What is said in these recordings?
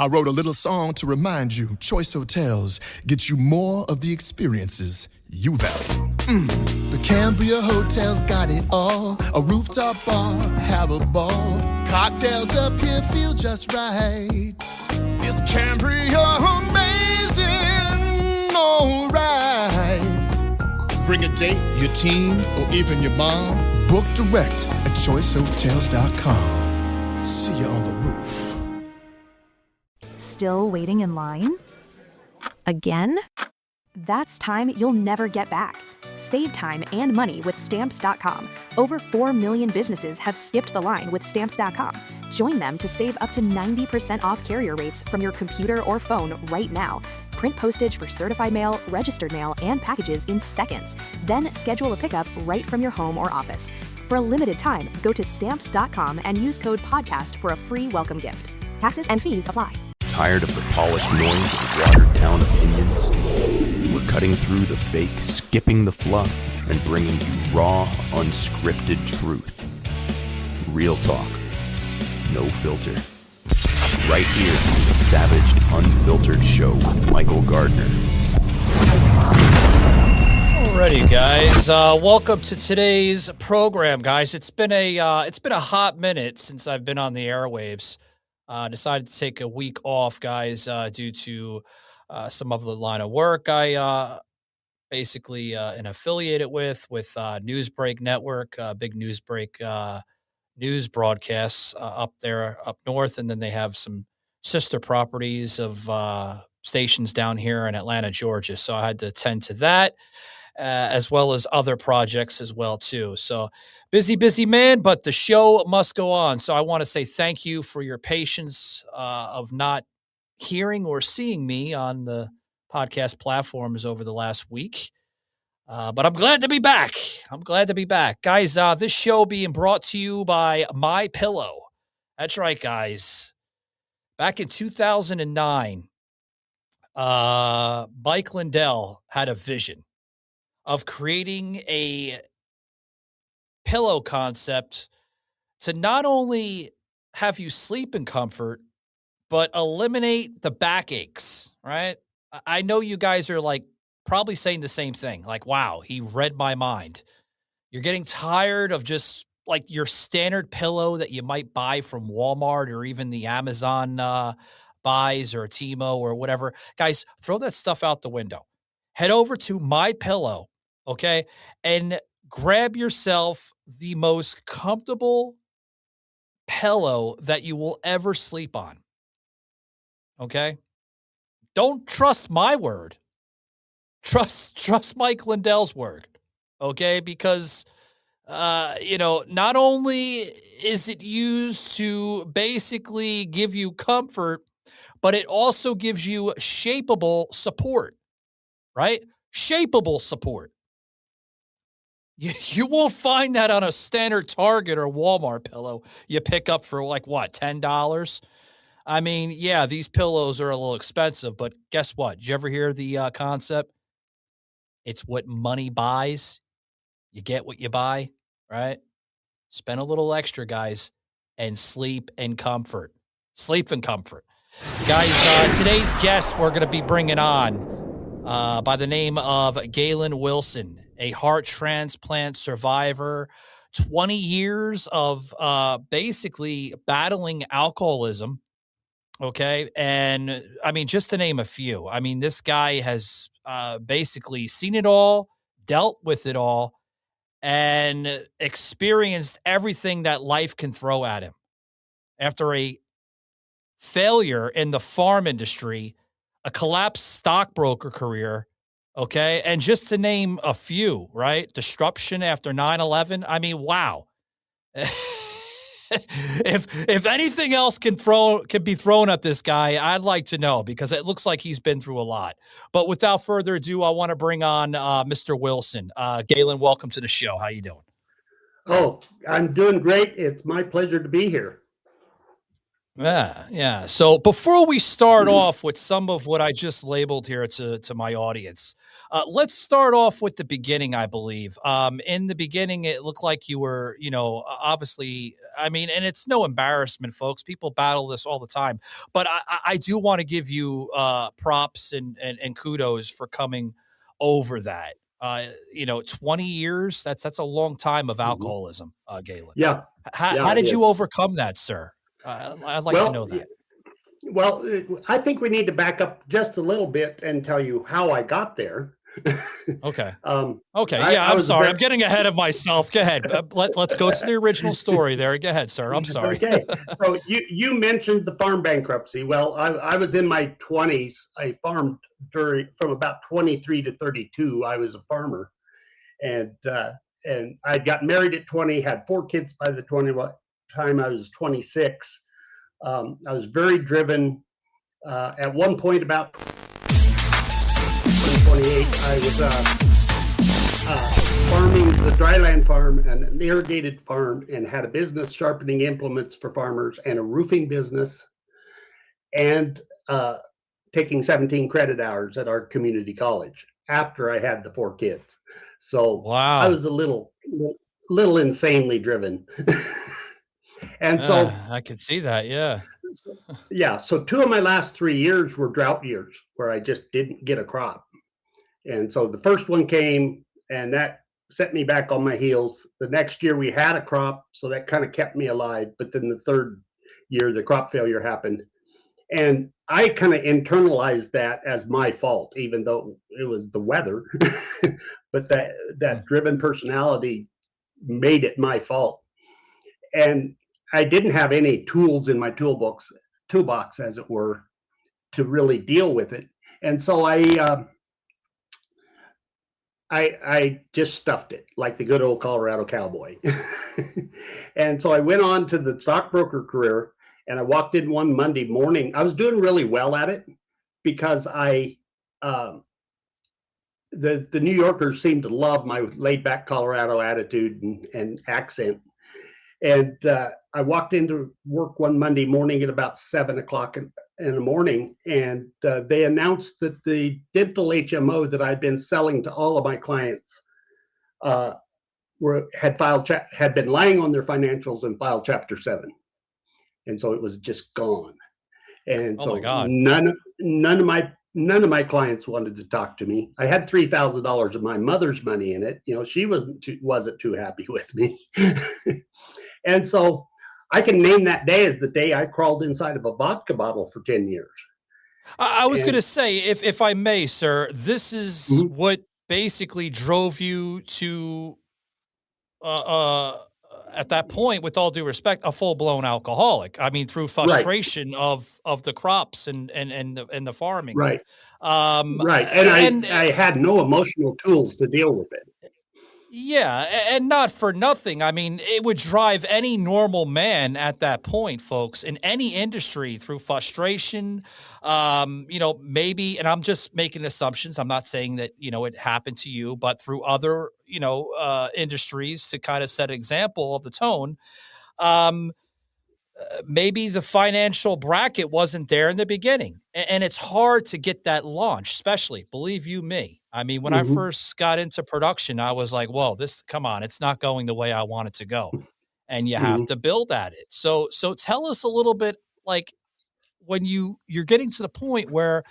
I wrote a little song to remind you, Choice Hotels get you more of the experiences you value. The Cambria Hotel's got it all. A rooftop bar, have a ball. Cocktails up here feel just right. Is Cambria amazing? All right. Bring a date, your team, or even your mom. Book direct at choicehotels.com. See you on the roof. Still waiting in line? Again? That's time you'll never get back. Save time and money with Stamps.com. Over 4 million businesses have skipped the line with Stamps.com. Join them to save up to 90% off carrier rates from your computer or phone right now. Print postage for certified mail, registered mail, and packages in seconds. Then schedule a pickup right from your home or office. For a limited time, go to Stamps.com and use code PODCAST for a free welcome gift. Taxes and fees apply. Tired of the polished noise of watered-down opinions? We're cutting through the fake, skipping the fluff, and bringing you raw, unscripted truth. Real talk. No filter. Right here on the Savaged Unfiltered Show with Michael Gardner. Alrighty, guys. Welcome to today's program, guys. It's been a hot minute since I've been on the airwaves. Decided to take a week off, guys, due to some of the line of work I basically am affiliated with Newsbreak Network, big Newsbreak news broadcasts up there up north, and then they have some sister properties of stations down here in Atlanta, Georgia. So I had to attend to that, as well as other projects as well too. So busy man, but the show must go on. So I want to say thank you for your patience of not hearing or seeing me on the podcast platforms over the last week. But I'm glad to be back. Guys, this show being brought to you by My Pillow. That's right, guys. Back in 2009, Mike Lindell had a vision of creating a pillow concept to not only have you sleep in comfort, but eliminate the backaches, right? I know you guys are like probably saying the same thing. Like, wow, he read my mind. You're getting tired of just like your standard pillow that you might buy from Walmart or even the Amazon buys or Timo or whatever. Guys, throw that stuff out the window. Head over to My Pillow, okay, and grab yourself the most comfortable pillow that you will ever sleep on. Okay? Don't trust my word. Trust Mike Lindell's word. Okay? Because not only is it used to basically give you comfort, but it also gives you shapeable support, right? Shapeable support. You won't find that on a standard Target or Walmart pillow you pick up for like, what, $10? I mean, yeah, these pillows are a little expensive, but guess what? Did you ever hear the concept? It's what money buys. You get what you buy, right? Spend a little extra, guys, and sleep in comfort. Sleep in comfort. Guys, today's guest we're going to be bringing on by the name of Galen Wilson, a heart transplant survivor, 20 years of basically battling alcoholism, okay? And, I mean, just to name a few, I mean, this guy has basically seen it all, dealt with it all, and experienced everything that life can throw at him. After a failure in the farm industry, a collapsed stockbroker career, okay? And just to name a few, right? Disruption after 9/11. I mean, wow. If anything else can be thrown at this guy, I'd like to know, because it looks like he's been through a lot. But without further ado, I want to bring on Mr. Wilson. Galen, welcome to the show. How you doing? Oh, I'm doing great. It's my pleasure to be here. Yeah. So before we start off with some of what I just labeled here to my audience, Let's start off with the beginning, I believe. In the beginning, it looked like you were, obviously, I mean, and it's no embarrassment, folks. People battle this all the time. But I do want to give you props and kudos for coming over that. 20 years, that's a long time of Mhm. alcoholism, Galen. Yeah, How yeah, it did you is. overcome that, sir? I'd like to Well, know that. well, I think we need to back up just a little bit and tell you how I got there. Okay. um, Okay. I, Yeah, I I'm was a sorry. very I'm getting ahead of myself. Go ahead. Let's go to the original story there. Go ahead, sir. I'm sorry. okay. So you mentioned the farm bankruptcy. Well, I was in my 20s. I farmed from about 23 to 32. I was a farmer, and I got married at 20. Had 4 kids by the time I was 26. I was very driven. At one point, about 2028, I was farming the dryland farm and an irrigated farm, and had a business sharpening implements for farmers and a roofing business, and taking 17 credit hours at our community college after I had the 4 kids. So I Wow. was a little insanely driven. And so, I can see that. Yeah. yeah, so 2 of my last 3 years were drought years where I just didn't get a crop. And so the first one came, and that set me back on my heels. The next year we had a crop, so that kind of kept me alive. But then the third year, the crop failure happened. And I kind of internalized that as my fault, even though it was the weather. But that Mm. driven personality made it my fault. And I didn't have any tools in my toolbox, as it were, to really deal with it. And so I just stuffed it like the good old Colorado cowboy. And so I went on to the stockbroker career, and I walked in one Monday morning. I was doing really well at it because the New Yorkers seemed to love my laid back Colorado attitude and accent. And I walked into work one Monday morning at about 7 o'clock in the morning, and they announced that the dental HMO that I'd been selling to all of my clients had been lying on their financials and filed Chapter 7, and so it was just gone. And Oh my so God. none of my clients wanted to talk to me. I had $3,000 of my mother's money in it. She wasn't too happy with me. And so I can name that day as the day I crawled inside of a vodka bottle for 10 years. I was going And to say, if I may, sir, this is Mhm. what basically drove you to, uh, uh, at that point, with all due respect, a full blown alcoholic. I mean, through Right, frustration of the crops and the farming. right, Um, right. And and I had no emotional tools to deal with it. Yeah, and not for nothing. I mean, it would drive any normal man at that point, folks, in any industry through frustration. Maybe, and I'm just making assumptions. I'm not saying that, it happened to you, but through other, industries to kind of set an example of the tone. Um, Maybe the financial bracket wasn't there in the beginning. And it's hard to get that launch, especially, believe you me. I mean, when I Hmm. first got into production, I was like, whoa, come on, it's not going the way I want it to go. And you have Hmm. to build at it. So tell us a little bit, like, when you're getting to the point where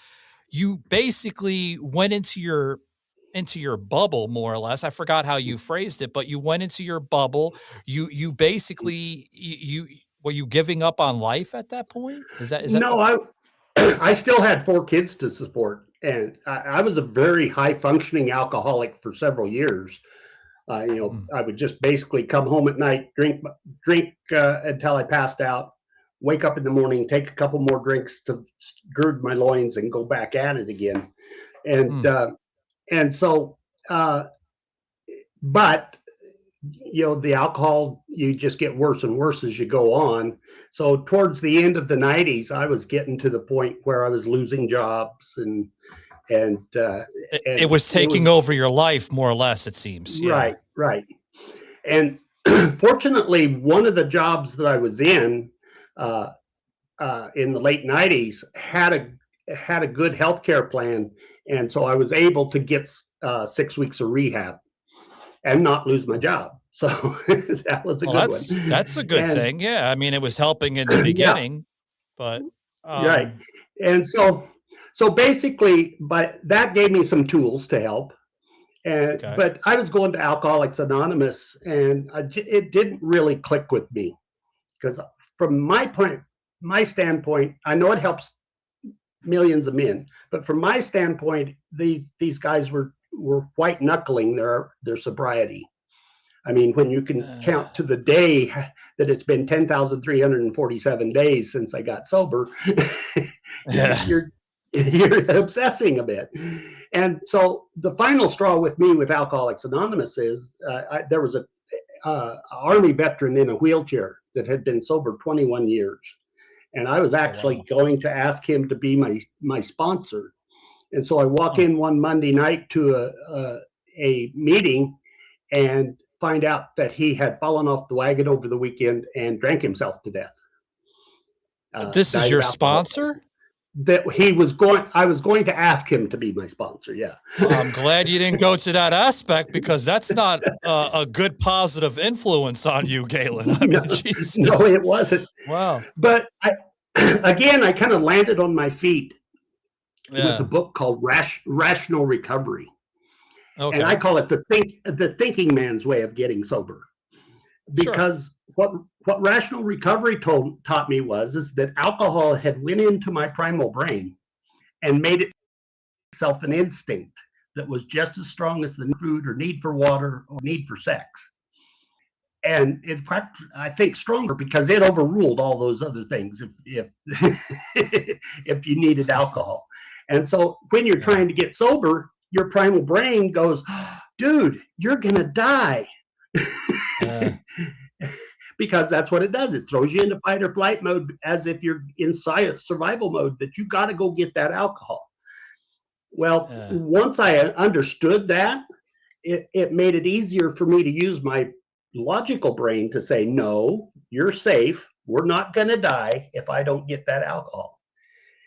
you basically went into your bubble, more or less. I forgot how you phrased it, but you went into your bubble. You basically, were you giving up on life at that point? Is that No, the I still had 4 kids to support, and I was a very high functioning alcoholic for several years. Mm, I would just basically come home at night, drink until I passed out, wake up in the morning, take a couple more drinks to gird my loins, and go back at it again. And mm. and so, uh, but the alcohol, you just get worse and worse as you go on. So towards the end of the 90s, I was getting to the point where I was losing jobs, and It and was it taking was over your life, more or less, it seems. Yeah. right. And fortunately, one of the jobs that I was uh, in the late 90s had a good healthcare plan, and so I was able to get 6 weeks of rehab and not lose my job. So that was a good one. That's a good And thing. Yeah. I mean, it was helping in the yeah, beginning, but, right. And so basically, but that gave me some tools to help. And okay. but I was going to Alcoholics Anonymous, and it didn't really click with me because from my standpoint, I know it helps millions of men, but from my standpoint, these guys were white knuckling their sobriety. I mean, when you can count to the day that it's been 10,347 days since I got sober, Yeah. you're obsessing a bit. And so the final straw with me with Alcoholics Anonymous is there was a Army veteran in a wheelchair that had been sober 21 years. And I was actually going to ask him to be my sponsor. And so I walk in one Monday night to a meeting and find out that he had fallen off the wagon over the weekend and drank himself to death. This is your sponsor? That I was going to ask him to be my sponsor. Yeah. I'm glad you didn't go to that aspect, because that's not a good positive influence on you, Galen. I mean, Jesus. No, it wasn't. Wow. But I kind of landed on my feet with a book called Rational Recovery. Okay. And I call it the thinking man's way of getting sober. Because what Rational Recovery taught me is that alcohol had went into my primal brain and made itself an instinct that was just as strong as the food or need for water or need for sex. And in fact, I think stronger because it overruled all those other things if if you needed alcohol. And so when you're trying to get sober, your primal brain goes, dude, you're going to die. Because that's what it does. It throws you into fight or flight mode as if you're in survival mode, that you got to go get that alcohol. Well, once I understood that, it made it easier for me to use my logical brain to say, no, you're safe. We're not going to die if I don't get that alcohol.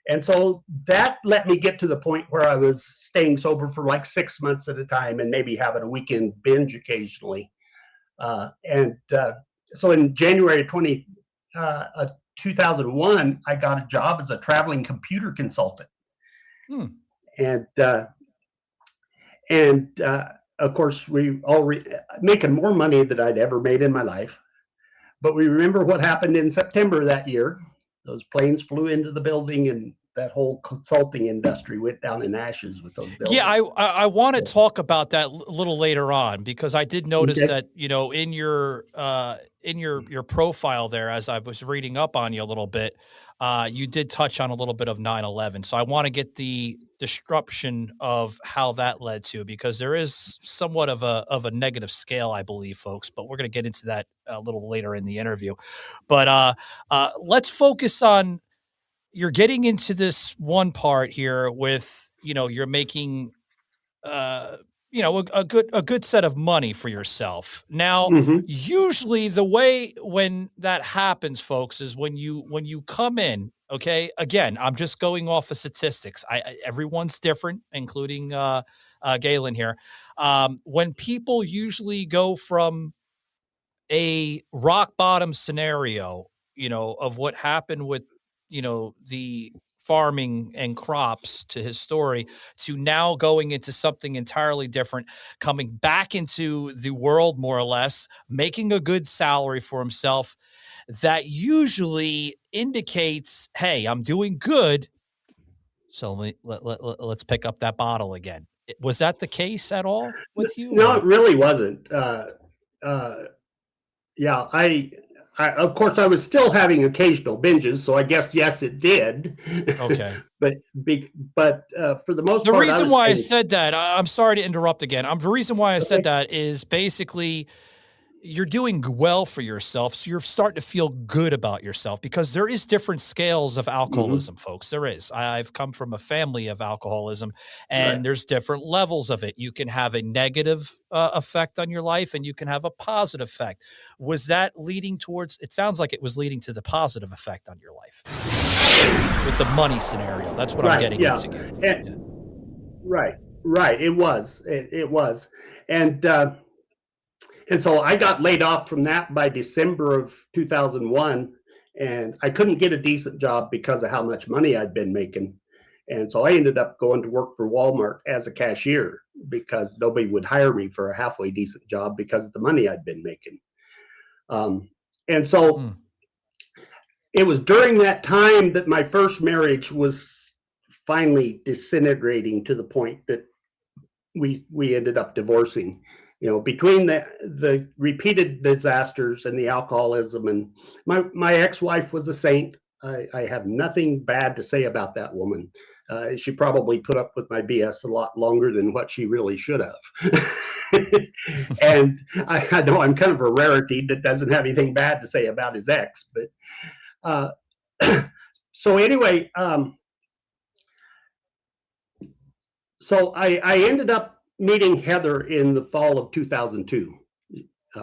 And so that let me get to the point where I was staying sober for like 6 months at a time and maybe having a weekend binge occasionally. So in January 2001, I got a job as a traveling computer consultant. And of course, we all making more money than I'd ever made in my life. But we remember what happened in September that year. Those planes flew into the building, and that whole consulting industry went down in ashes with those buildings. Yeah, I want to talk about that a little later on, because I did notice that, you know, in your profile there, as I was reading up on you a little bit, you did touch on a little bit of 9/11. So I want to get the disruption of how that led to, because there is somewhat of a negative scale, I believe, folks, but we're going to get into that a little later in the interview. But let's focus on, you're getting into this one part here with, you know, you're making, you know, a good set of money for yourself. Now, usually the way when that happens, folks, is when you come in. Okay, again, I'm just going off of statistics. Everyone's different, including Galen here. When people usually go from a rock bottom scenario, you know, of what happened with, you know, the farming and crops to his story, to now going into something entirely different, coming back into the world more or less, making a good salary for himself, that usually indicates, hey, I'm doing good, so let's pick up that bottle again. Was that the case at all with you? No, it really wasn't. Yeah, I of course I was still having occasional binges, so I guess yes, it did. Okay, but for the most part, the reason why I said that, I'm sorry to interrupt again. The reason why I said that is basically, you're doing well for yourself, so you're starting to feel good about yourself, because there is different scales of alcoholism, folks. There is. I've come from a family of alcoholism, and there's different levels of it. You can have a negative effect on your life, and you can have a positive effect. Was that leading towards, it sounds like it was leading to the positive effect on your life with the money scenario. That's what I'm getting into. Right. Right. It was. It was. And so I got laid off from that by December of 2001, and I couldn't get a decent job because of how much money I'd been making. And so I ended up going to work for Walmart as a cashier because nobody would hire me for a halfway decent job because of the money I'd been making. And so it was during that time that my first marriage was finally disintegrating to the point that we ended up divorcing. You know, between the repeated disasters and the alcoholism, and my ex-wife was a saint. I have nothing bad to say about that woman. She probably put up with my BS a lot longer than what she really should have. And I know I'm kind of a rarity that doesn't have anything bad to say about his ex, but so anyway, so I ended up meeting Heather in the fall of 2002.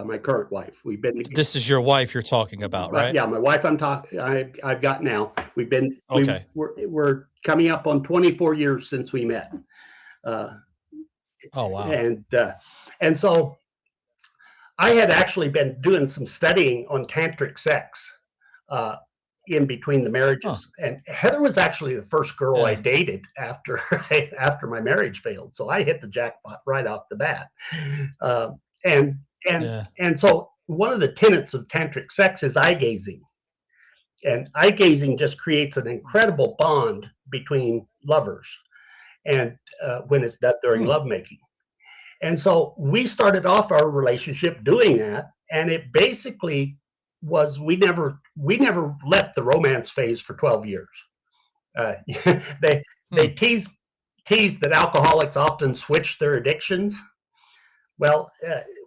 My current wife. We've been. This is your wife you're talking about, right? Yeah, my wife. I've got now. We've been. Okay. We're coming up on 24 years since we met. Oh wow. And so I had actually been doing some studying on tantric sex in between the marriages. And Heather was actually the first girl I dated after my marriage failed. So I hit the jackpot right off the bat. And so one of the tenets of tantric sex is eye gazing. And eye gazing just creates an incredible bond between lovers, and when it's done during lovemaking. And so we started off our relationship doing that, and it basically was we never left the romance phase for 12 years. They tease that alcoholics often switch their addictions. Well,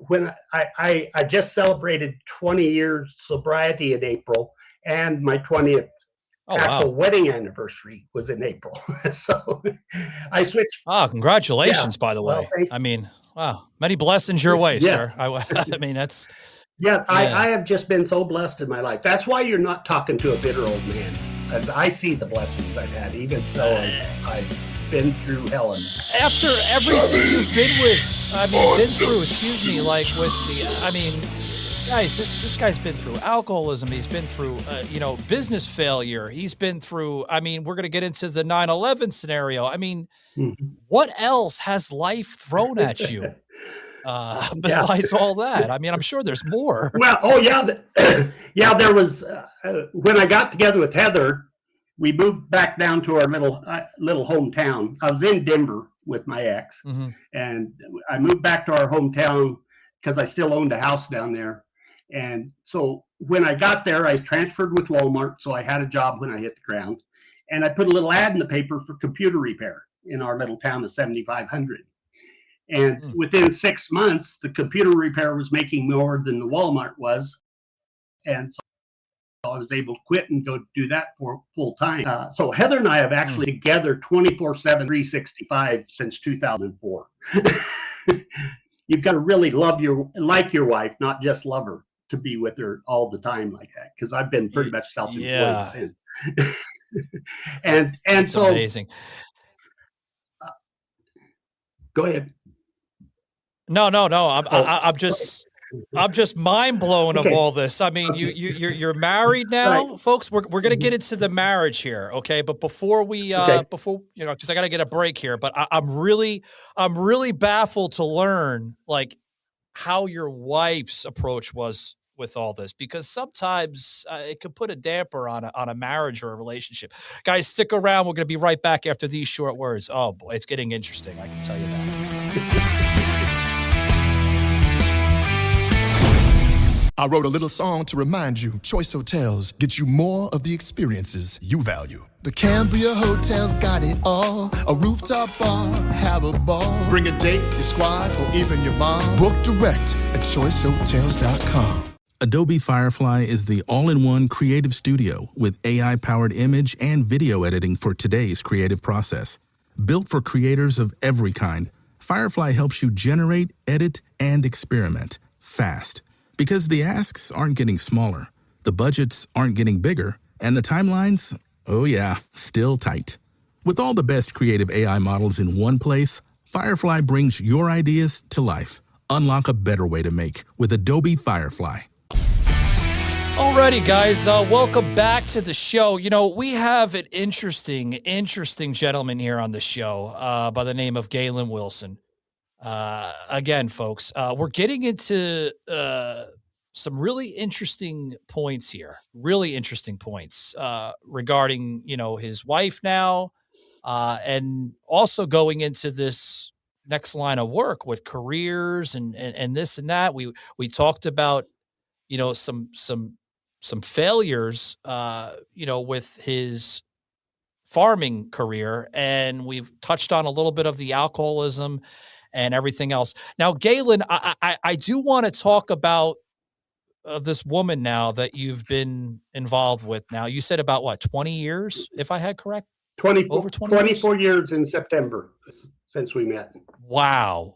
when I just celebrated 20 years sobriety in April, and my 20th actual wedding anniversary was in April. So I switched. Congratulations, by the way. I mean, wow, many blessings your way, sir. I mean, that's. I have just been so blessed in my life. That's why you're not talking to a bitter old man. As I see the blessings I've had, even though I've been through hell. After everything you've been with, like with the, guys, this guy's been through alcoholism. He's been through, business failure. He's been through, we're going to get into the 9/11 scenario. What else has life thrown at you besides all that? I'm sure there's more. Well, there was, when I got together with Heather, we moved back down to our little hometown. I was in Denver with my ex, and I moved back to our hometown because I still owned a house down there. And so when I got there, I transferred with Walmart, so I had a job when I hit the ground. And I put a little ad in the paper for computer repair in our little town of 7,500. And within 6 months, the computer repair was making more than the Walmart was. And so I was able to quit and go do that for full time. So Heather and I have actually together 24/7, 365 since 2004. You've got to really like your wife, not just love her, to be with her all the time like that. Because I've been pretty much self-employed since. and so amazing. Go ahead. No. I'm just mind blown of all this. You're married now, right. Folks. We're going to get into the marriage here, okay? But before we, because I got to get a break here. But I'm really baffled to learn like how your wife's approach was with all this, because sometimes it could put a damper on a marriage or a relationship. Guys, stick around. We're going to be right back after these short words. Oh boy, it's getting interesting. I can tell you that. I wrote a little song to remind you, Choice Hotels get you more of the experiences you value. The Cambria Hotel's got it all. A rooftop bar, have a ball. Bring a date, your squad, or even your mom. Book direct at choicehotels.com. Adobe Firefly is the all-in-one creative studio with AI-powered image and video editing for today's creative process. Built for creators of every kind, Firefly helps you generate, edit, and experiment fast. Because the asks aren't getting smaller, the budgets aren't getting bigger, and the timelines, still tight. With all the best creative AI models in one place, Firefly brings your ideas to life. Unlock a better way to make with Adobe Firefly. Alrighty, guys, welcome back to the show. You know, we have an interesting gentleman here on the show by the name of Galen Wilson. Again, folks, we're getting into some really interesting points here, regarding, you know, his wife now, and also going into this next line of work with careers and this and that. We talked about, you know, some failures, you know, with his farming career, and we've touched on a little bit of the alcoholism and everything else. Now, Galen, I do want to talk about this woman now that you've been involved with. Now, you said about what, 20 years, if I had correct? 24, Over 20 years? 24 years in September since we met. Wow.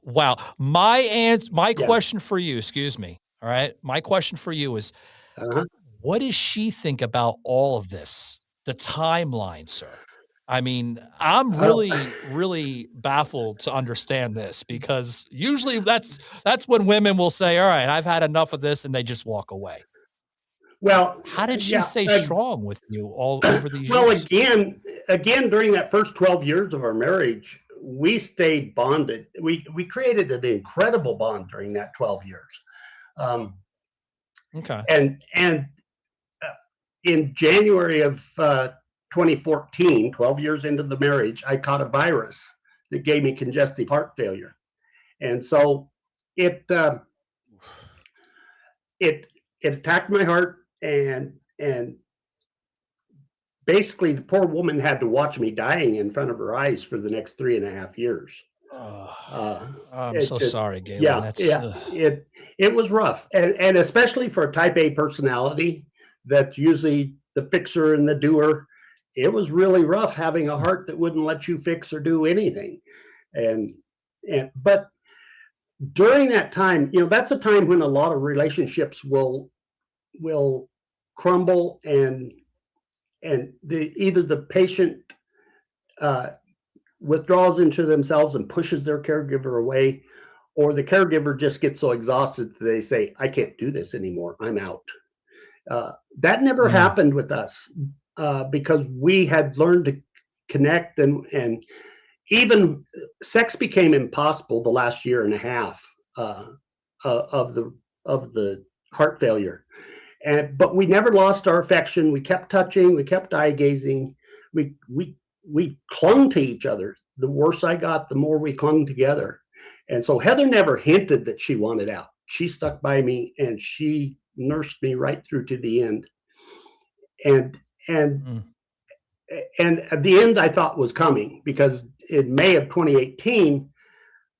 My question for you, excuse me. All right. My question for you is, what does she think about all of this? The timeline, sir. I mean, I'm really baffled to understand this, because usually that's when women will say, all right, I've had enough of this, and they just walk away. Well, how did she stay strong with you all over these well, years? again, during that first 12 years of our marriage, we stayed bonded. We created an incredible bond during that 12 years. Okay. And in January of 2014, 12 years into the marriage, I caught a virus that gave me congestive heart failure. And so it attacked my heart, and basically the poor woman had to watch me dying in front of her eyes for the next 3.5 years. I'm so sorry, Galen. It was rough. And especially for a type A personality that's usually the fixer and the doer, it was really rough having a heart that wouldn't let you fix or do anything. But during that time, you know, that's a time when a lot of relationships will crumble, and either the patient withdraws into themselves and pushes their caregiver away, or the caregiver just gets so exhausted that they say, I can't do this anymore, I'm out. That never happened with us, because we had learned to connect, and even sex became impossible the last 1.5 years of the heart failure. But we never lost our affection. We kept touching, we kept eye gazing, we clung to each other. The worse I got, the more we clung together. And so Heather never hinted that she wanted out. She stuck by me, and she nursed me right through to the end. And at the end, I thought was coming, because in May of 2018,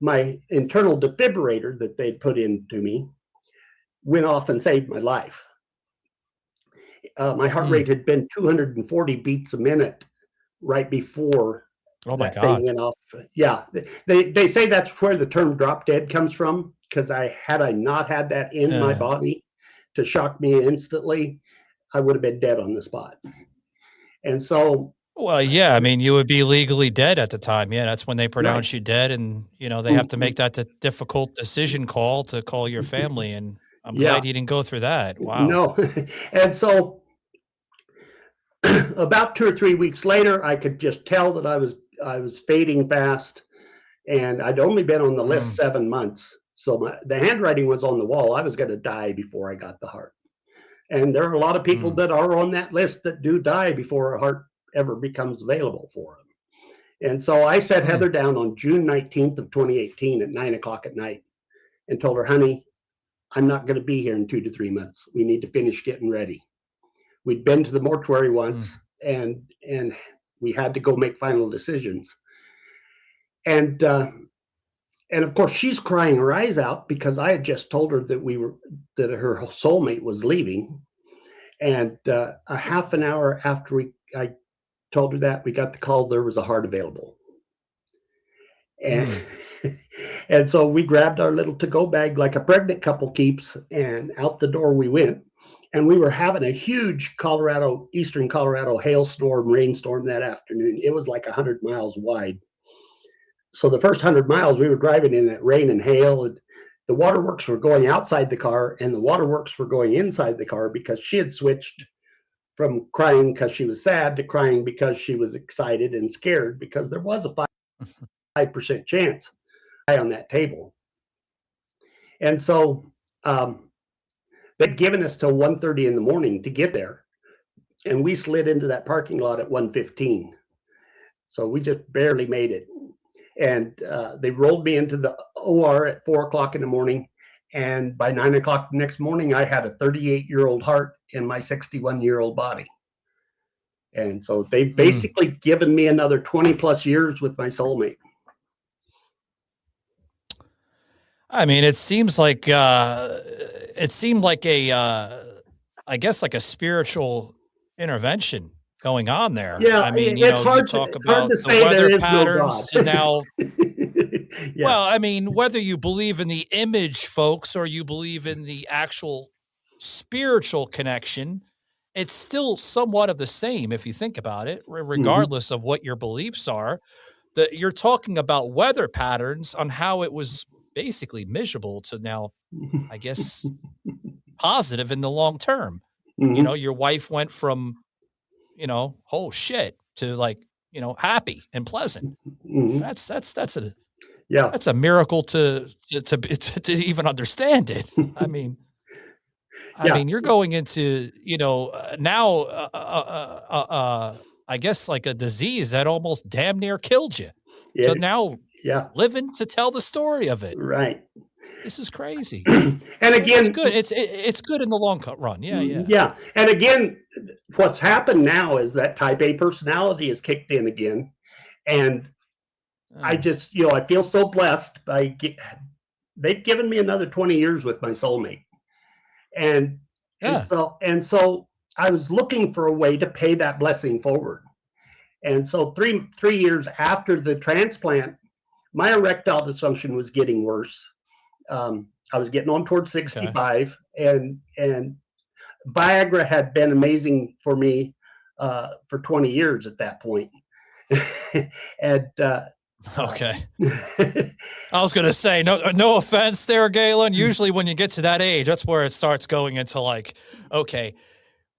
my internal defibrillator that they'd put into me went off and saved my life. My heart rate had been 240 beats a minute right before thing went off. Yeah, they say that's where the term drop dead comes from, because had I not had that in my body to shock me instantly, I would have been dead on the spot. And so, well, yeah, I mean, you would be legally dead at the time. Yeah, that's when they pronounce you dead, and you know they have to make that difficult decision call to call your family. And I'm glad you didn't go through that. Wow. No, and so about 2 or 3 weeks later, I could just tell that I was fading fast, and I'd only been on the list 7 months. So the handwriting was on the wall. I was going to die before I got the heart. And there are a lot of people that are on that list that do die before a heart ever becomes available for them. And so I set Heather down on June 19th of 2018 at 9:00 at night and told her, honey, I'm not going to be here in 2 to 3 months. We need to finish getting ready. We'd been to the mortuary once, and we had to go make final decisions. And of course, she's crying her eyes out, because I had just told her that her soulmate was leaving. And a half an hour after I told her that, we got the call there was a heart available. And and so we grabbed our little to-go bag like a pregnant couple keeps, and out the door we went. And we were having a huge eastern Colorado hailstorm, rainstorm that afternoon. It was like 100 miles wide. so the first 100 miles we were driving in that rain and hail, and the waterworks were going outside the car and the waterworks were going inside the car because she had switched from crying because she was sad to crying because she was excited and scared, because there was a 5% chance on that table. And so they'd given us till 1:30 in the morning to get there, and we slid into that parking lot at 1:15. So we just barely made it. And they rolled me into the OR at 4 o'clock in the morning. And by 9 o'clock the next morning, I had a 38-year-old heart in my 61-year-old body. And so they've basically given me another 20 plus years with my soulmate. I mean, it seems like it seemed like a I guess like a spiritual intervention going on there. Yeah, I mean, it's hard you talk hard about to the say there weather is no God. patterns and now Yeah. well, I mean, whether you believe in the image, folks, or you believe in the actual spiritual connection, it's still somewhat of the same if you think about it, regardless of what your beliefs are. That you're talking about weather patterns on how it was basically miserable to now, I guess, positive in the long term. Your wife went from, oh shit, to like, happy and pleasant. That's a Yeah. that's a miracle to even understand it. I mean, Yeah. you're going into, now, I guess like a disease that almost damn near killed you. Yeah. So now Yeah. living to tell the story of it. Right. This is crazy. And But it's again, good. It's good in the long run. Yeah, yeah. yeah. And again, what's happened now is that type A personality has kicked in again. And I just, I feel so blessed they've given me another 20 years with my soulmate. And so I was looking for a way to pay that blessing forward. And so three years after the transplant, my erectile dysfunction was getting worse. I was getting on towards 65, and Viagra had been amazing for me for 20 years at that point. And okay. I was gonna say, no offense there, Galen. Usually when you get to that age, that's where it starts going into like, okay,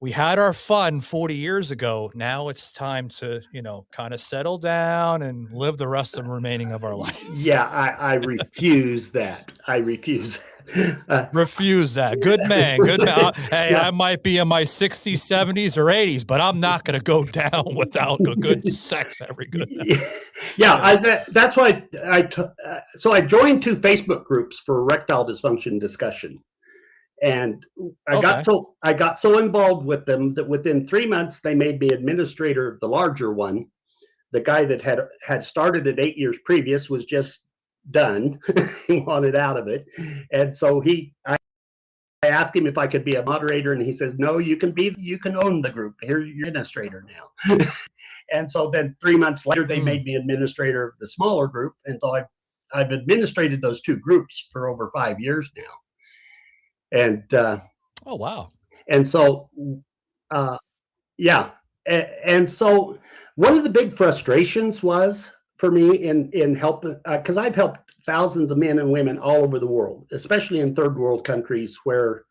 we had our fun 40 years ago. Now it's time to, kind of settle down and live the rest of the remaining of our life. Yeah, I refuse that. I refuse. Refuse that. Good man. Good man. Hey, I might be in my 60s, 70s, or 80s, but I'm not going to go down without a good sex every good night. Yeah, that's why so I joined 2 Facebook groups for erectile dysfunction discussion. And I got so involved with them that within 3 months they made me administrator of the larger one. The guy that had started it 8 years previous was just done. He wanted out of it, and so I asked him if I could be a moderator, and he says, "No, you can own the group. Here, you're administrator now." And so then 3 months later, they made me administrator of the smaller group, and so I've administrated those 2 groups for over 5 years now. And oh wow. And so and so one of the big frustrations was for me in helping, because I've helped thousands of men and women all over the world, especially in third world countries where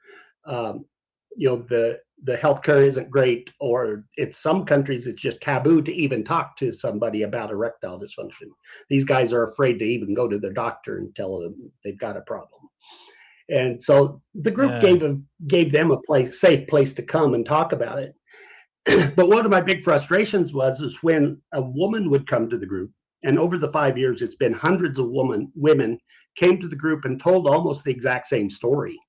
the healthcare isn't great, or in some countries it's just taboo to even talk to somebody about erectile dysfunction. These guys are afraid to even go to their doctor and tell them they've got a problem. And so the group gave them a safe place to come and talk about it. But one of my big frustrations is when a woman would come to the group, and over the 5 years, it's been hundreds of women came to the group and told almost the exact same story.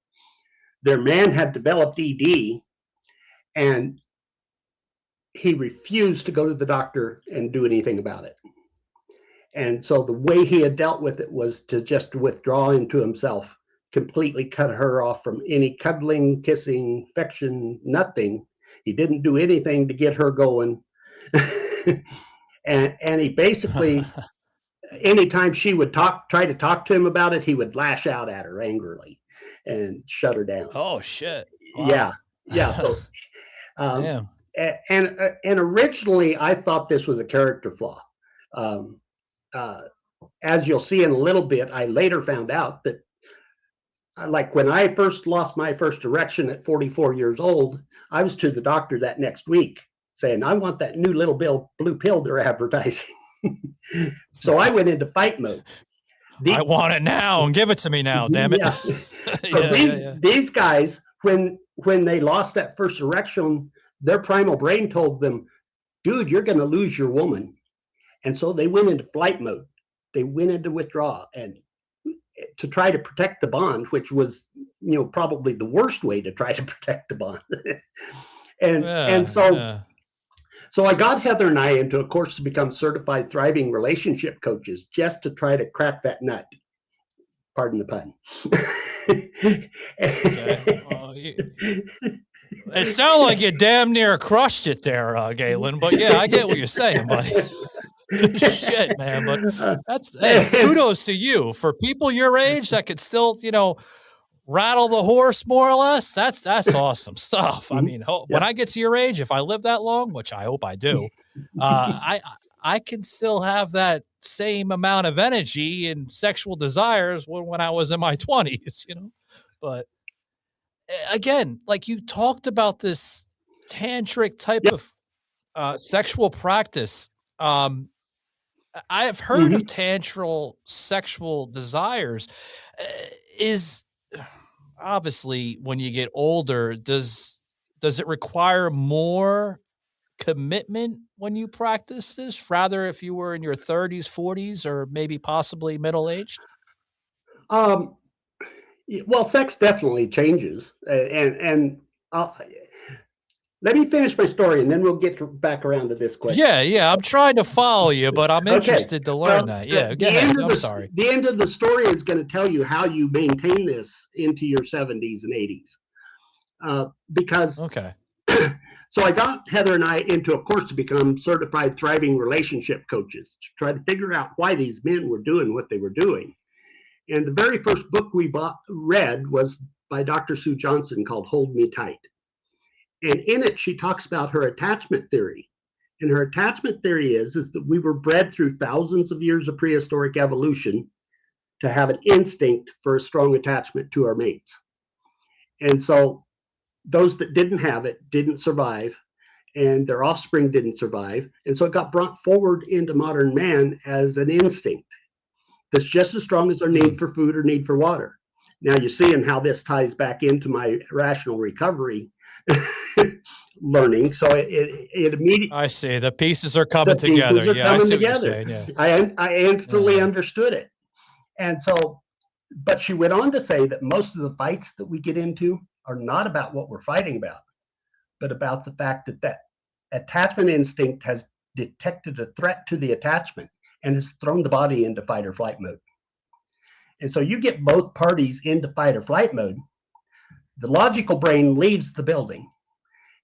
Their man had developed ED, and he refused to go to the doctor and do anything about it. And so the way he had dealt with it was to just withdraw into himself, completely cut her off from any cuddling, kissing, affection, nothing. He didn't do anything to get her going. and he basically, anytime she would try to talk to him about it, he would lash out at her angrily and shut her down. Oh shit. Wow. Yeah. So, and originally I thought this was a character flaw. as you'll see in a little bit, I later found out that, like when I first lost my first erection at 44 years old, I was to the doctor that next week saying, I want that new little blue pill they're advertising. So I went into fight mode. I want it now and give it to me now, damn it. Yeah. So these guys, when they lost that first erection, their primal brain told them, dude, you're going to lose your woman. And so they went into flight mode. They went into withdrawal and to try to protect the bond, which was, probably the worst way to try to protect the bond. So I got Heather and I into a course to become certified thriving relationship coaches, just to try to crack that nut. Pardon the pun. It sounded like you damn near crushed it there, Galen. But yeah, I get what you're saying, buddy. Shit, man. But that's kudos to you. For people your age that could still, rattle the horse more or less. That's awesome stuff. I mean, when I get to your age, if I live that long, which I hope I do, I can still have that same amount of energy and sexual desires when I was in my 20s, But again, like you talked about this tantric type of sexual practice. I have heard of tantral sexual desires. Is obviously when you get older, does it require more commitment when you practice this, rather if you were in your 30s, 40s, or maybe possibly middle-aged? Well, sex definitely changes, and let me finish my story, and then we'll get back around to this question. Yeah, I'm trying to follow you, but I'm interested to learn that. Yeah, go ahead. I'm sorry. The end of the story is going to tell you how you maintain this into your 70s and 80s, because so I got Heather and I into a course to become certified thriving relationship coaches to try to figure out why these men were doing what they were doing. And the very first book we read was by Dr. Sue Johnson called Hold Me Tight. And in it, she talks about her attachment theory. And her attachment theory is that we were bred through thousands of years of prehistoric evolution to have an instinct for a strong attachment to our mates. And so those that didn't have it didn't survive, and their offspring didn't survive. And so it got brought forward into modern man as an instinct that's just as strong as our need for food or need for water. Now you're seeing how this ties back into my rational recovery learning. So it immediately, I see the pieces are coming together. I see what you're saying. Yeah. I instantly understood it. And so, but she went on to say that most of the fights that we get into are not about what we're fighting about, but about the fact that attachment instinct has detected a threat to the attachment and has thrown the body into fight or flight mode. And so you get both parties into fight or flight mode, the logical brain leaves the building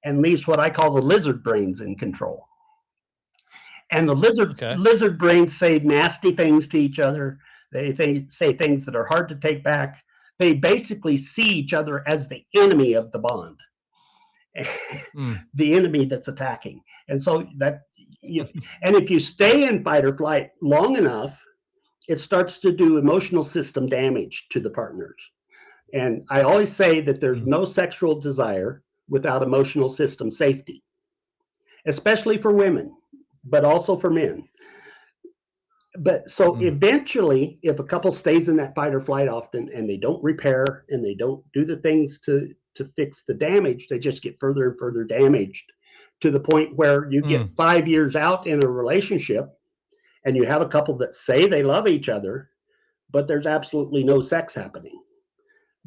and leaves what I call the lizard brains in control. And the lizard brains say nasty things to each other. They say things that are hard to take back. They basically see each other as the enemy of the bond, the enemy that's attacking. And so and if you stay in fight or flight long enough, it starts to do emotional system damage to the partners. And I always say that there's no sexual desire without emotional system safety, especially for women, but also for men. But so eventually, if a couple stays in that fight or flight often and they don't repair and they don't do the things to fix the damage, they just get further and further damaged to the point where you get 5 years out in a relationship and you have a couple that say they love each other, but there's absolutely no sex happening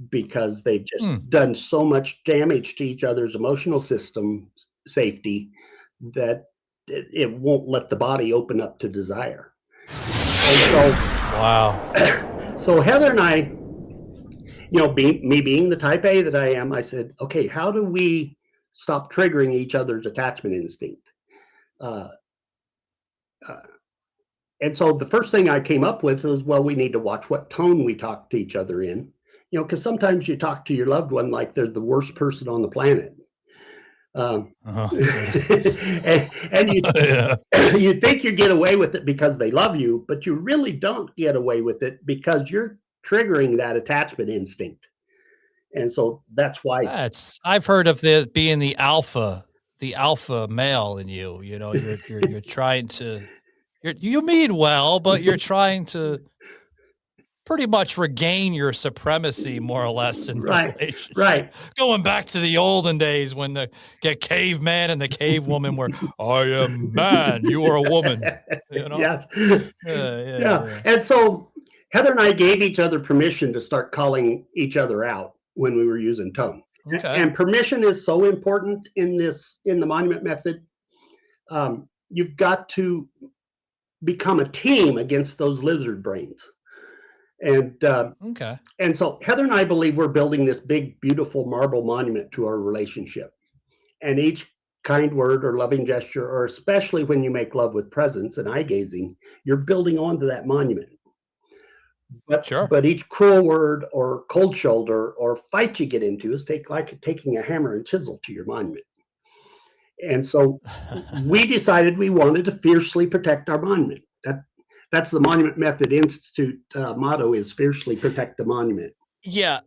because they've just done so much damage to each other's emotional system safety that it won't let the body open up to desire. And so, wow. So Heather and I, being the type A that I am, I said, okay, how do we stop triggering each other's attachment instinct? And so the first thing I came up with was, well, we need to watch what tone we talk to each other in, because sometimes you talk to your loved one like they're the worst person on the planet. Uh-huh. And you Yeah. you think you get away with it because they love you, but you really don't get away with it because you're triggering that attachment instinct. And so that's why. I've heard of being the alpha male in you. You know, you're trying to you mean well, but you're trying to pretty much regain your supremacy more or less in the Right, relationship. right. Going back to the olden days when the caveman and the cave woman were, I am man, you are a woman. You know? Yes. Yeah. Yeah. And so Heather and I gave each other permission to start calling each other out when we were using tone. Okay. And permission is so important in the monument method. You've got to become a team against those lizard brains. Okay. And so Heather and I believe we're building this big, beautiful marble monument to our relationship. And each kind word or loving gesture, or especially when you make love with presence and eye gazing, you're building onto that monument. Sure. But each cruel word or cold shoulder or fight you get into is like taking a hammer and chisel to your monument. And so we decided we wanted to fiercely protect our monument. That's the Monument Method Institute motto, is fiercely protect the monument. Yeah.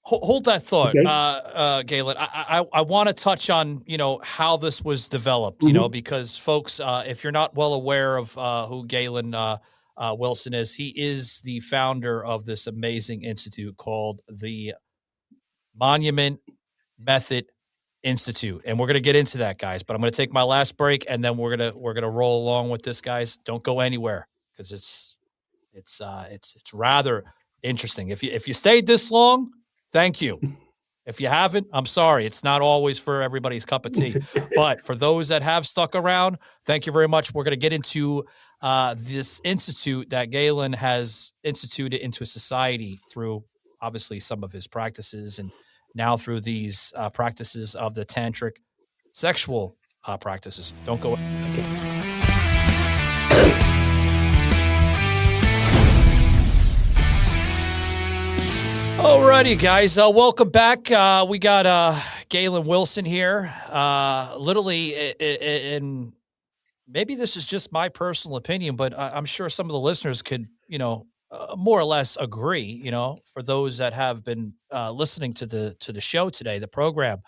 Hold that thought, Okay. Galen. I want to touch on, how this was developed, because folks, if you're not well aware of who Galen Wilson is, he is the founder of this amazing institute called the Monument Method Institute. And we're going to get into that, guys, but I'm going to take my last break and then we're going to roll along with this, guys. Don't go anywhere because it's rather interesting. If you stayed this long, thank you. If you haven't, I'm sorry. It's not always for everybody's cup of tea. But for those that have stuck around, thank you very much. We're going to get into this institute that Galen has instituted into society through, obviously, some of his practices, and now through these practices of the tantric sexual practices. Don't go. Alrighty, guys. Welcome back. We got Galen Wilson here. Literally, and maybe this is just my personal opinion, but I'm sure some of the listeners could, more or less agree. For those that have been listening to the show today, the program,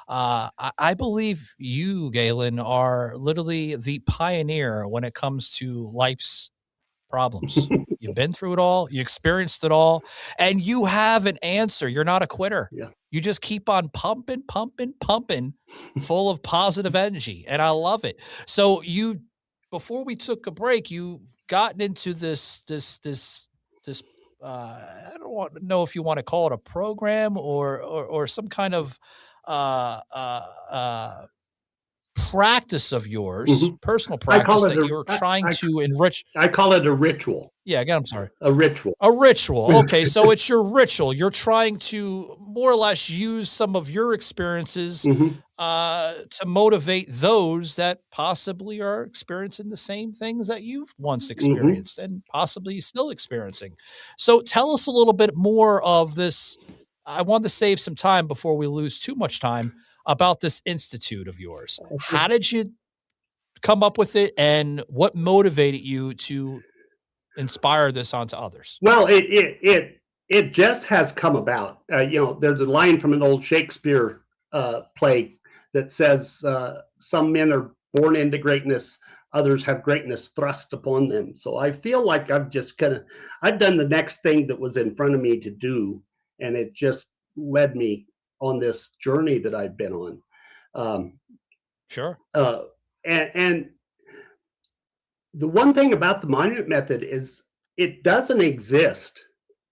I believe you, Galen, are literally the pioneer when it comes to life's problems. You've been through it all, you experienced it all, and you have an answer. You're not a quitter. Yeah. You just keep on pumping, full of positive energy. And I love it. So before we took a break, you gotten into this, I don't know if you want to call it a program or some kind of, practice of yours, personal practice that you're trying to enrich. I call it a ritual. Yeah, again, I'm sorry. A ritual. A ritual. Okay, so it's your ritual. You're trying to more or less use some of your experiences to motivate those that possibly are experiencing the same things that you've once experienced and possibly still experiencing. So tell us a little bit more of this. I want to save some time before we lose too much time about this institute of yours. How did you come up with it, and what motivated you to inspire this onto others? Well, it just has come about. There's a line from an old Shakespeare play that says, "Some men are born into greatness, others have greatness thrust upon them." So I feel like I've done the next thing that was in front of me to do, and it just led me on this journey that I've been on. Sure. And the one thing about the Monument Method is it doesn't exist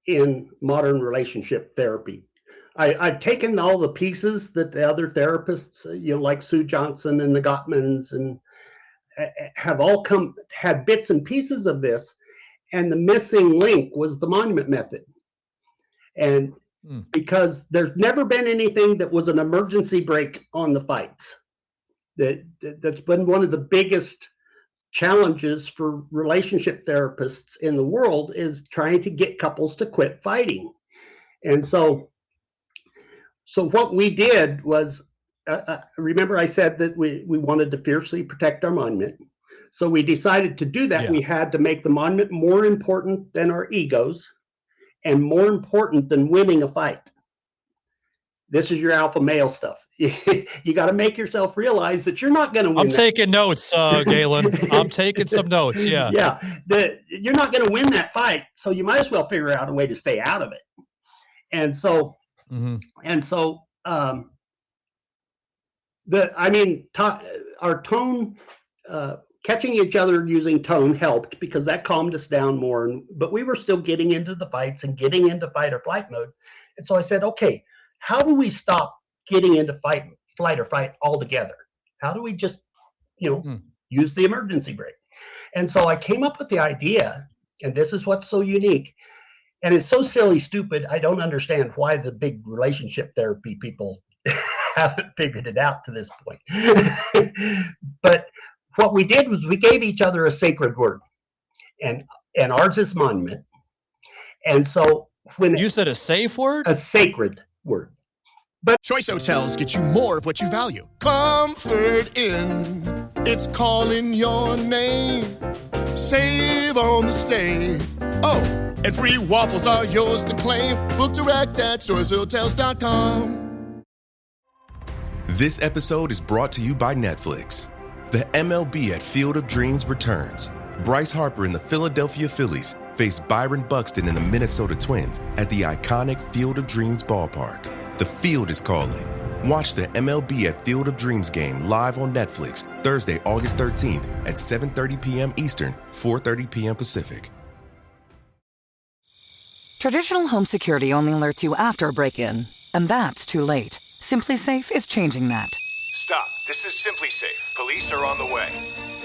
in modern relationship therapy. I've taken all the pieces that the other therapists, like Sue Johnson and the Gottmans, and have all had bits and pieces of this, and the missing link was the Monument Method. And because there's never been anything that was an emergency brake on the fights. That's been one of the biggest challenges for relationship therapists in the world, is trying to get couples to quit fighting. And so what we did was, remember I said that we wanted to fiercely protect our monument. So we decided to do that. Yeah. We had to make the monument more important than our egos and more important than winning a fight. This is your alpha male stuff. You got to make yourself realize that you're not going to win. I'm taking notes, Galen. I'm taking some notes. Yeah. Yeah. You're not going to win that fight. So you might as well figure out a way to stay out of it. And so, our tone, catching each other using tone helped because that calmed us down more. But we were still getting into the fights and getting into fight or flight mode. And so I said, okay, how do we stop getting into flight or fight altogether? How do we just, use the emergency brake? And so I came up with the idea, and this is what's so unique. And it's so silly, stupid. I don't understand why the big relationship therapy people haven't figured it out to this point. But what we did was we gave each other a sacred word, and ours is monument. And so when you said a safe word, a sacred word. But Choice Hotels get you more of what you value. Comfort Inn, it's calling your name. Save on the stay. Oh, and free waffles are yours to claim. Book direct at choicehotels.com. This episode is brought to you by Netflix. The MLB at Field of Dreams returns. Bryce Harper and the Philadelphia Phillies face Byron Buxton and the Minnesota Twins at the iconic Field of Dreams ballpark. The field is calling. Watch the MLB at Field of Dreams game live on Netflix Thursday, August 13th at 7:30 p.m. Eastern, 4:30 p.m. Pacific. Traditional home security only alerts you after a break-in, and that's too late. SimpliSafe is changing that. Stop. This is SimpliSafe. Police are on the way.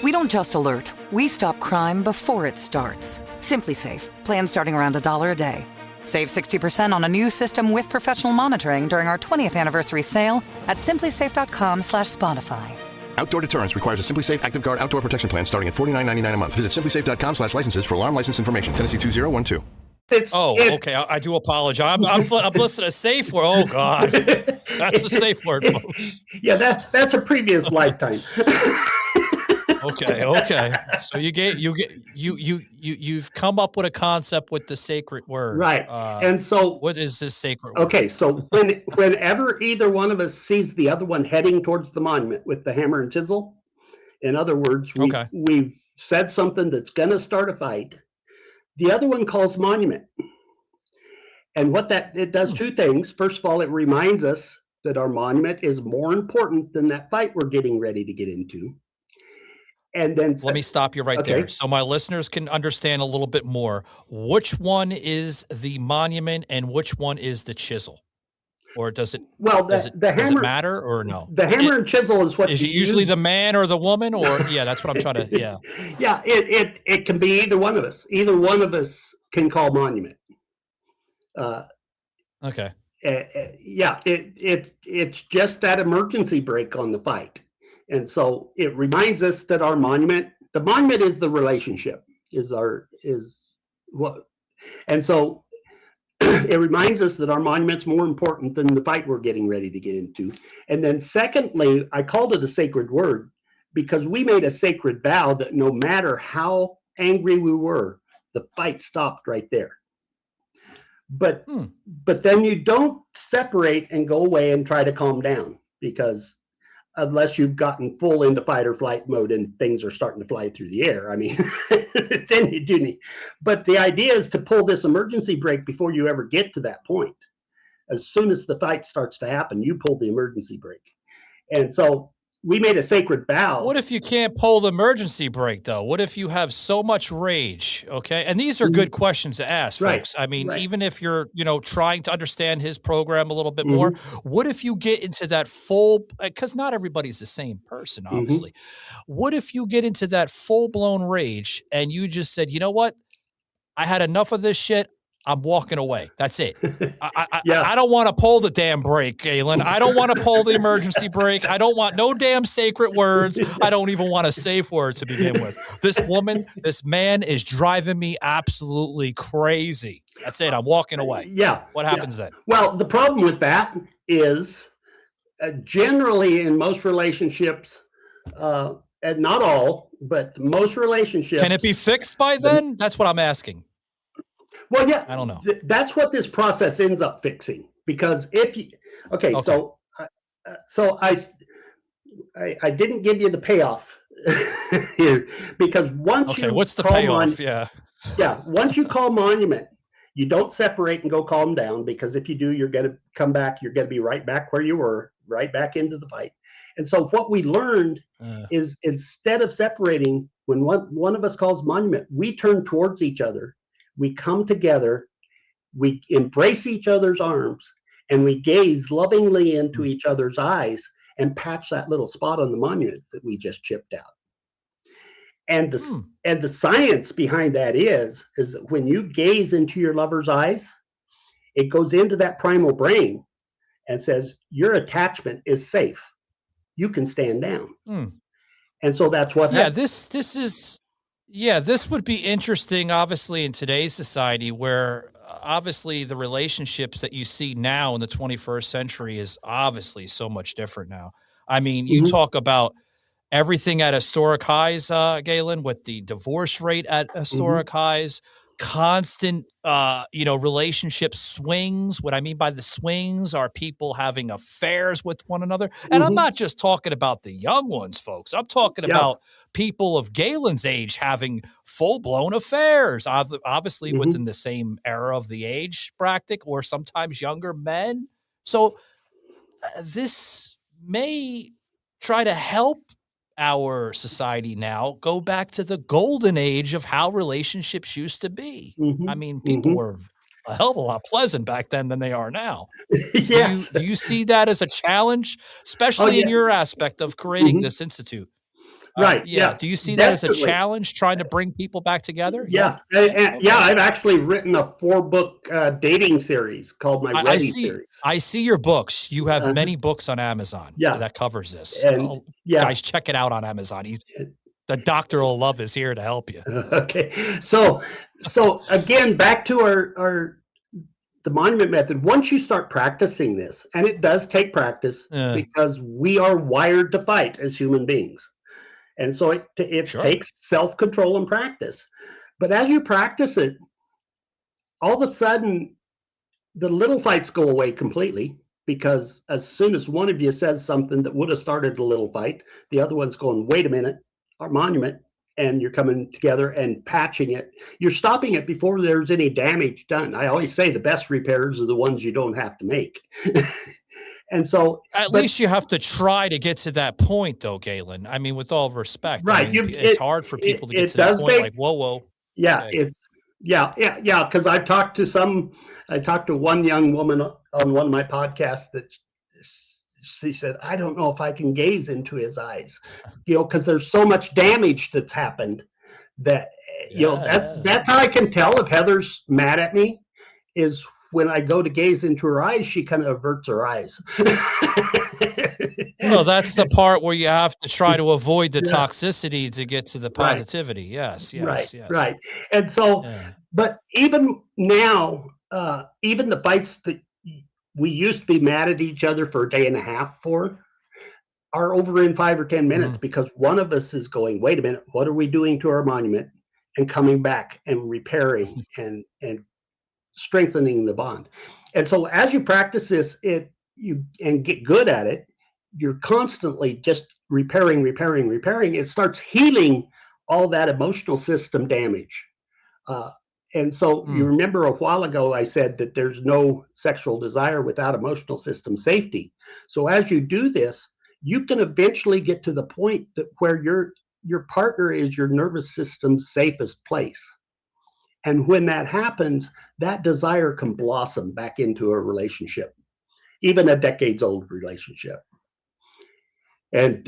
We don't just alert, we stop crime before it starts. SimpliSafe, plan starting around $1 a day. Save 60% on a new system with professional monitoring during our 20th anniversary sale at simplisafe.com/Spotify. Outdoor deterrence requires a SimpliSafe Active Guard outdoor protection plan starting at $49.99 a month. Visit simplisafe.com/licenses for alarm license information. Tennessee 2012. Okay. I do apologize. I'm listening to safe word. Oh God, that's the safe word, folks. Yeah, that's a previous lifetime. Okay. So you've come up with a concept with the sacred word, right? And so, what is this sacred word? Okay, so whenever either one of us sees the other one heading towards the monument with the hammer and chisel, in other words, we've said something that's going to start a fight. The other one calls monument, and it does two things. First of all, it reminds us that our monument is more important than that fight we're getting ready to get into. And then let me stop you right there so my listeners can understand a little bit more. Which one is the monument and which one is the chisel? Or does it does it matter or no? The hammer and chisel is what is it usually the man or the woman, or that's what I'm trying to it can be either one of us. Either one of us can call monument. It's just that emergency brake on the fight. And so it reminds us that the monument is the relationship, and so it reminds us that our monument's more important than the fight we're getting ready to get into. And then secondly, I called it a sacred word because we made a sacred vow that no matter how angry we were, the fight stopped right there. But then you don't separate and go away and try to calm down, because unless you've gotten full into fight or flight mode and things are starting to fly through the air, I mean, then you do need. But the idea is to pull this emergency brake before you ever get to that point. As soon as the fight starts to happen, you pull the emergency brake. And so we made a sacred vow. What if you can't pull the emergency brake, though? What if you have so much rage? Okay. And these are good questions to ask, folks. I mean, even if you're, trying to understand his program a little bit more, what if you get into that full, because not everybody's the same person, obviously. What if you get into that full-blown rage and you just said, you know what? I had enough of this shit. I'm walking away. That's it. I don't want to pull the damn brake, Galen. I don't want to pull the emergency brake. I don't want no damn sacred words. I don't even want a safe word to begin with. This man is driving me absolutely crazy. That's it. I'm walking away. Yeah. What happens then? Well, the problem with that is Generally, in most relationships, and not all, but most relationships. Can it be fixed by then? That's what I'm asking. Well, yeah, I don't know. That's what this process ends up fixing. Because if you, okay. So I didn't give you the payoff here, because once you what's the call payoff? once you call monument, you don't separate and go calm down, because if you do, you're going to come back. You're going to be right back where you were, right back into the fight. And so what we learned is, instead of separating, when one of us calls monument, we turn towards each other, we come together, we embrace each other's arms, and we gaze lovingly into each other's eyes and patch that little spot on the monument that we just chipped out. And the science behind that is that when you gaze into your lover's eyes, it goes into that primal brain and says, your attachment is safe. You can stand down. And so that's what happens. This would be interesting, obviously, in today's society, where obviously the relationships that you see now in the 21st century is obviously so much different now. I mean, you talk about everything at historic highs, Galen, with the divorce rate at historic highs, constant, relationship swings. What I mean by the swings are people having affairs with one another. And I'm not just talking about the young ones, folks. I'm talking about people of Galen's age having full-blown affairs, obviously within the same era of the age bracket, or sometimes younger men. So this may try to help our society now go back to the golden age of how relationships used to be. I mean, people were a hell of a lot pleasant back then than they are now. Yes. Do you see that as a challenge, especially in your aspect of creating this institute? Right. Do you see that as a challenge, trying to bring people back together? I've actually written a 4-book dating series called my Ready series. I see your books. You have many books on Amazon that covers this. And, guys, check it out on Amazon. The Doctor will love is here to help you. Okay. So again, back to the monument method. Once you start practicing this, and it does take practice, because we are wired to fight as human beings. And so it takes self-control and practice. But as you practice it, all of a sudden, the little fights go away completely, because as soon as one of you says something that would have started a little fight, the other one's going, wait a minute, our monument, and you're coming together and patching it. You're stopping it before there's any damage done. I always say the best repairs are the ones you don't have to make. And so, at least you have to try to get to that point, though, Galen. I mean, with all respect, right? I mean, it's hard for people to get to that point. Like, whoa. Yeah, because I talked to one young woman on one of my podcasts that she said, I don't know if I can gaze into his eyes, because there's so much damage that's happened that, that's how I can tell if Heather's mad at me, is when I go to gaze into her eyes, she kind of averts her eyes. Well, that's the part where you have to try to avoid the toxicity to get to the positivity. Yes. Right. And so, but even now, even the fights that we used to be mad at each other for a day and a half for are over in 5 or 10 minutes, because one of us is going, wait a minute, what are we doing to our monument? And coming back and repairing and strengthening the bond. And so as you practice this, and get good at it, you're constantly just repairing. It starts healing all that emotional system damage. And so you remember a while ago, I said that there's no sexual desire without emotional system safety. So as you do this, you can eventually get to the point that where your partner is your nervous system's safest place. And when that happens, that desire can blossom back into a relationship, even a decades-old relationship. And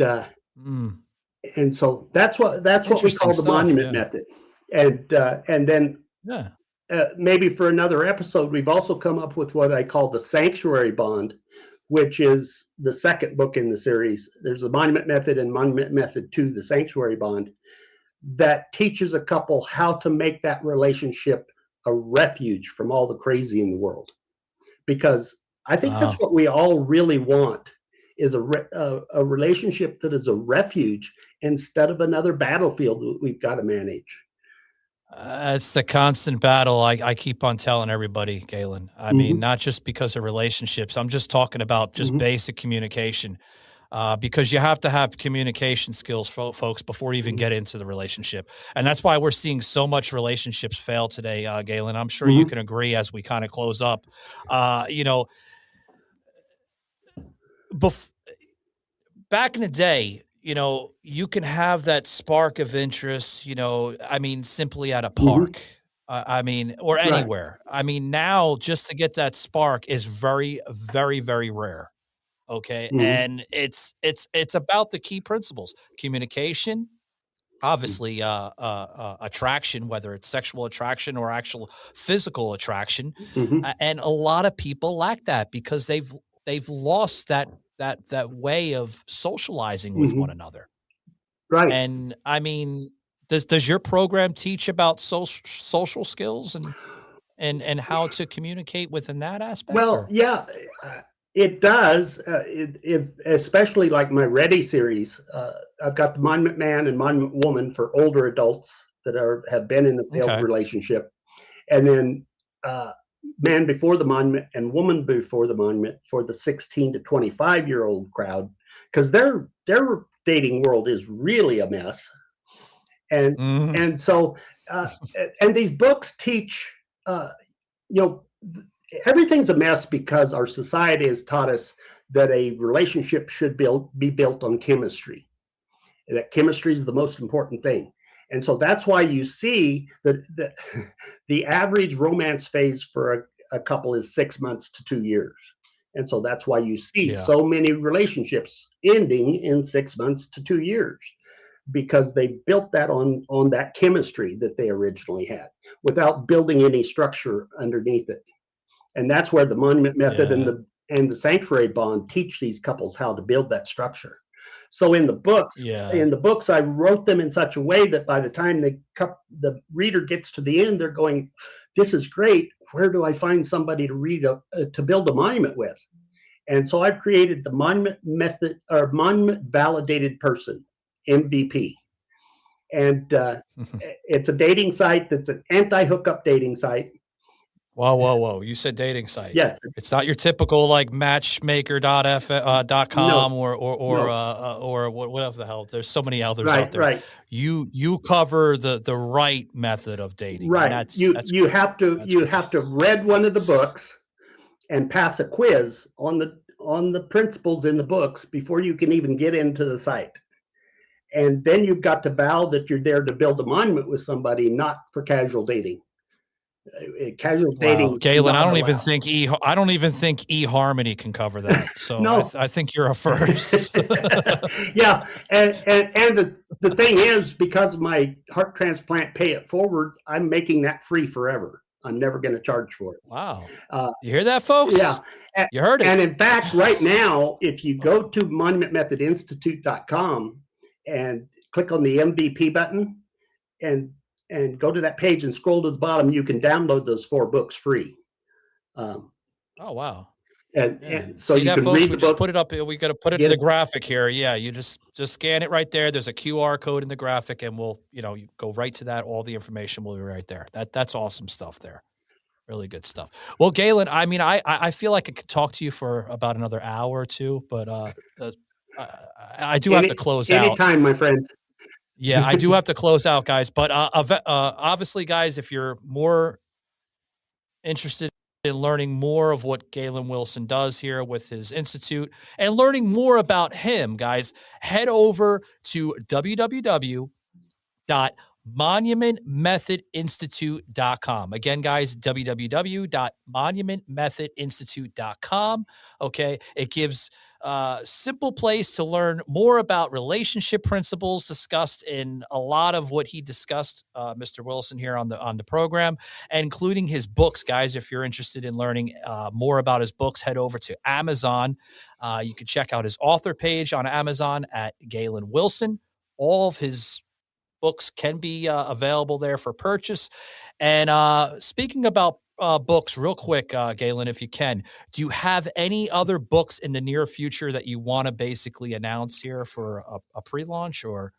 so that's what we call the monument method. And then maybe for another episode, we've also come up with what I call the sanctuary bond, which is the second book in the series. There's the monument method and monument method 2, the sanctuary bond, that teaches a couple how to make that relationship a refuge from all the crazy in the world. Because I think that's what we all really want, is a relationship that is a refuge instead of another battlefield that we've got to manage. It's the constant battle I keep on telling everybody, Galen. I mean, not just because of relationships. I'm just talking about just basic communication, because you have to have communication skills, folks, before you even get into the relationship. And that's why we're seeing so much relationships fail today, Galen. I'm sure you can agree as we kind of close up. You know, back in the day, you know, you can have that spark of interest, you know, I mean, simply at a park. I mean, or Right. anywhere. I mean, now just to get that spark is very, very, very rare. Okay. And it's about the key principles: communication, obviously, attraction, whether it's sexual attraction or actual physical attraction. And a lot of people lack that because they've lost that way of socializing with one another. Right. And I mean, does your program teach about social skills and how to communicate within that aspect? Well, Or yeah, it does. Especially like my Ready series. I've got the Monument Man and Monument Woman for older adults that have been in the failed okay, relationship, and then Man Before the Monument and Woman Before the Monument for the 16 to 25-year-old crowd, because their dating world is really a mess, and Mhm. and so uh, and these books teach. You know, everything's a mess because our society has taught us that a relationship should be built on chemistry. That chemistry is the most important thing. And so that's why you see that the average romance phase for a couple is 6 months to 2 years. And so that's why you see Yeah, so many relationships ending in 6 months to 2 years, because they built that on that chemistry that they originally had without building any structure underneath it. And that's where the monument method yeah, and the sanctuary bond teach these couples how to build that structure. So yeah, in the books, I wrote them in such a way that by the time the reader gets to the end, they're going, "This is great. Where do I find somebody to build a monument with?" And so I've created the monument method, or monument validated person, MVP, and it's a dating site that's an anti-hookup dating site. Whoa, whoa, whoa. You said dating site. Yes, It's not your typical like matchmaker.com no, or whatever the hell. There's so many others out right, there. right. You cover the right method of dating, and Right. that's You great. have to That's you great. have to have read one of the books and pass a quiz on the principles in the books before you can even get into the site. And then you've got to vow that you're there to build a monument with somebody, not for casual dating. Casual Wow, dating is Galen, not allowed. I don't even think eHarmony can cover that. So No. I think you're a first. Yeah, and the thing is, because of my heart transplant pay it forward, I'm making that free forever. I'm never going to charge for it. Wow. Uh, You hear that, folks? Yeah. A- You heard it. And in fact, right now, if you go to monumentmethodinstitute.com and click on the MVP button and go to that page and scroll to the bottom, you can download those 4 books free. Um, Oh, wow. Yeah. and so See you that, can folks? read We the just book, put it up. We got to put it in get the it. graphic here. Yeah, you just scan it right there. There's a QR code in the graphic, and we'll you go right to that. All the information will be right there. That's awesome stuff there. Really good stuff. Well, Galen, I mean, I feel like I could talk to you for about another hour or two, but uh I, I do have to close out. Anytime, my friend. Yeah, I do have to close out, guys. But obviously, guys, if you're more interested in learning more of what Galen Wilson does here with his institute and learning more about him, guys, head over to www.monumentmethodinstitute.com. Again, guys, www.monumentmethodinstitute.com. Okay. It gives a simple place to learn more about relationship principles discussed in a lot of what he discussed, Mr. Wilson here on the program, including his books, guys. If you're interested in learning more about his books, head over to Amazon. You can check out his author page on Amazon at Galen Wilson. All of his books can be available there for purchase. And speaking about books real quick, Galen, if you can. Do you have any other books in the near future that you want to basically announce here for a pre-launch or?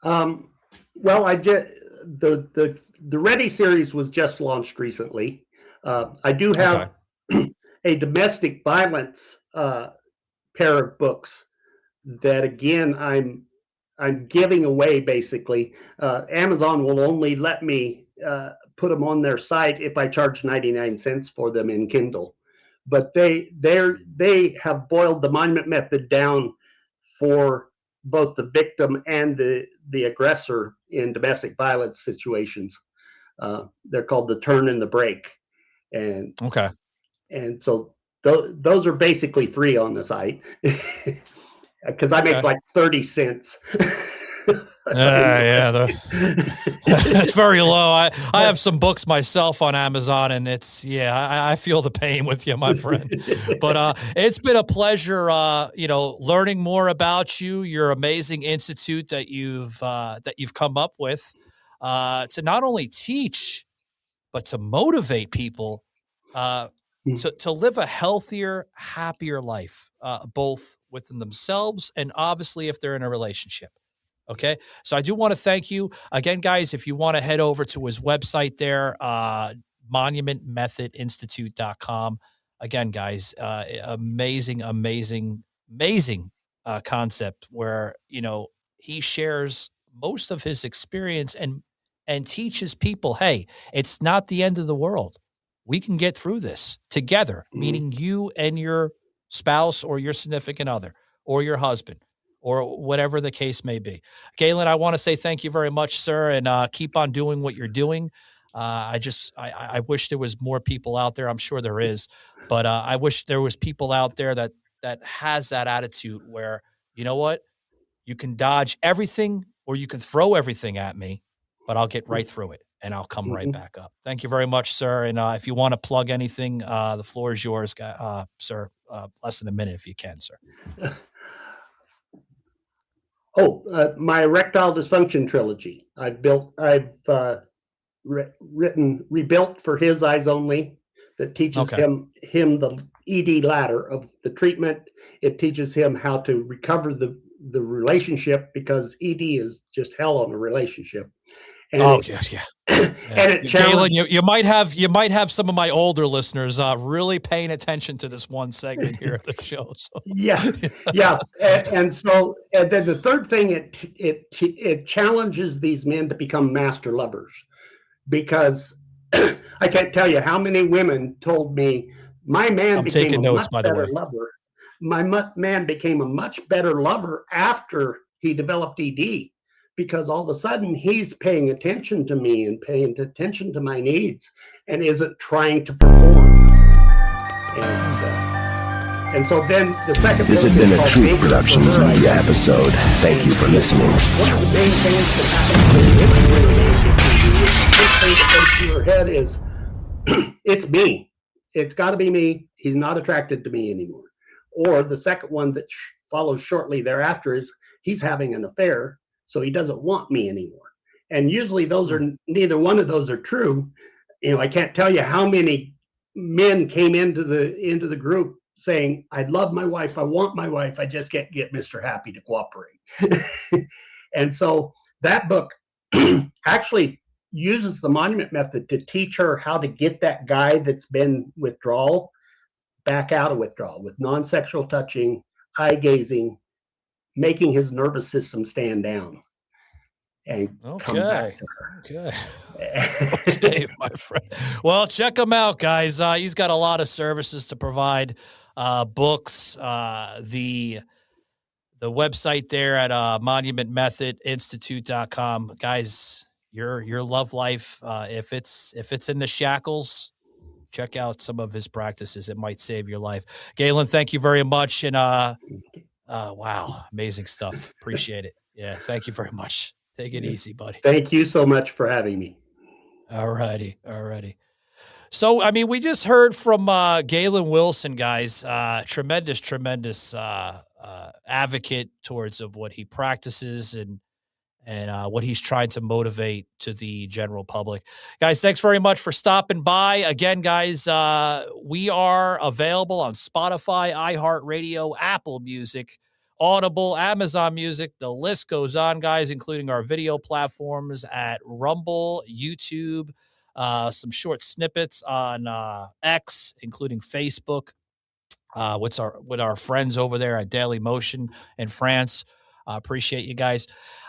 Well, I did the Ready series was just launched recently. I do Okay. have a domestic violence pair of books that again I'm giving away basically. Amazon will only let me put them on their site if I charge 99 cents for them in Kindle. But they have boiled the monument method down for both the victim and the aggressor in domestic violence situations. They're called the turn and the break, and Okay. so those are basically free on the site because I make Okay. like 30 cents. Yeah, it's very low. I have some books myself on Amazon, and it's I feel the pain with you, my friend. But it's been a pleasure, learning more about you, your amazing institute that you've come up with to not only teach but to motivate people to live a healthier, happier life, both within themselves and obviously if they're in a relationship. Okay. So I do want to thank you again, guys. If you want to head over to his website there, monumentmethodinstitute.com. Again, guys, amazing concept where, he shares most of his experience and teaches people, hey, it's not the end of the world. We can get through this together, meaning you and your spouse or your significant other or your husband or whatever the case may be. Galen, I want to say thank you very much, sir, and keep on doing what you're doing. I wish there was more people out there. I'm sure there is, but I wish there was people out there that has that attitude where, you know what, you can dodge everything or you can throw everything at me, but I'll get right through it and I'll come right back up. Thank you very much, sir. And if you want to plug anything, the floor is yours, sir. Less than a minute if you can, sir. My erectile dysfunction trilogy. Rebuilt for his eyes only. That teaches him the ED ladder of the treatment. It teaches him how to recover the relationship because ED is just hell on a relationship. And and it Galen, you might have some of my older listeners really paying attention to this one segment here of the show. So. Yeah. And then the third thing, it challenges these men to become master lovers, because I can't tell you how many women told me my man became a much better lover. My man became a much better lover after he developed ED. Because all of a sudden he's paying attention to me and paying attention to my needs and isn't trying to perform. And so then the second. This has been a Truth Productions media episode. Thank you for listening. One of the main things that happens in your head is, it's me. It's got to be me. He's not attracted to me anymore. Or the second one that follows shortly thereafter is he's having an affair. So he doesn't want me anymore. And usually neither one of those are true. I can't tell you how many men came into the group saying, I love my wife. I want my wife. I just can't get Mr. Happy to cooperate. And so that book actually uses the monument method to teach her how to get that guy that's been withdrawal back out of withdrawal with non-sexual touching, eye gazing, making his nervous system stand down and come back to her. Okay, my friend. Well, check him out, guys. He's got a lot of services to provide, books, the website there at monumentmethodinstitute.com. Guys, your love life, if it's in the shackles, check out some of his practices. It might save your life. Galen, thank you very much. And wow, amazing stuff. Appreciate it. Yeah, thank you very much. Take it easy, buddy. Thank you so much for having me. All righty. So, I mean, we just heard from Galen Wilson, guys. Tremendous advocate towards of what he practices and and what he's trying to motivate to the general public. Guys, thanks very much for stopping by. Again, guys, we are available on Spotify, iHeartRadio, Apple Music, Audible, Amazon Music. The list goes on, guys, including our video platforms at Rumble, YouTube, some short snippets on X, including Facebook. With our friends over there at Daily Motion in France. Appreciate you guys.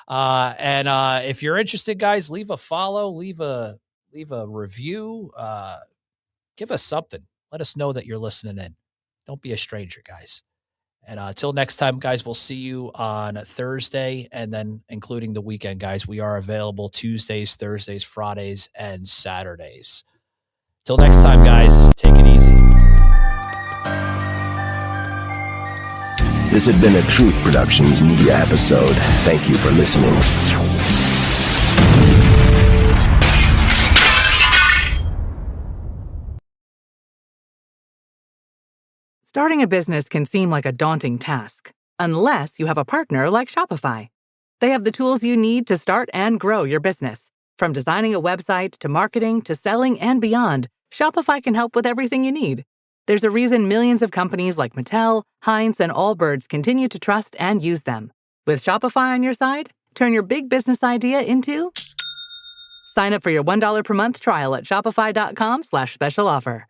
And if you're interested, guys, leave a follow, leave a review, give us something. Let us know that you're listening in. Don't be a stranger, guys. And until next time, guys, we'll see you on Thursday and then including the weekend, guys. We are available Tuesdays, Thursdays, Fridays, and Saturdays. Till next time, guys, take it easy. This has been a Truth Productions media episode. Thank you for listening. Starting a business can seem like a daunting task, unless you have a partner like Shopify. They have the tools you need to start and grow your business. From designing a website to marketing to selling and beyond, Shopify can help with everything you need. There's a reason millions of companies like Mattel, Heinz, and Allbirds continue to trust and use them. With Shopify on your side, turn your big business idea into... Sign up for your $1 per month trial at shopify.com/special offer.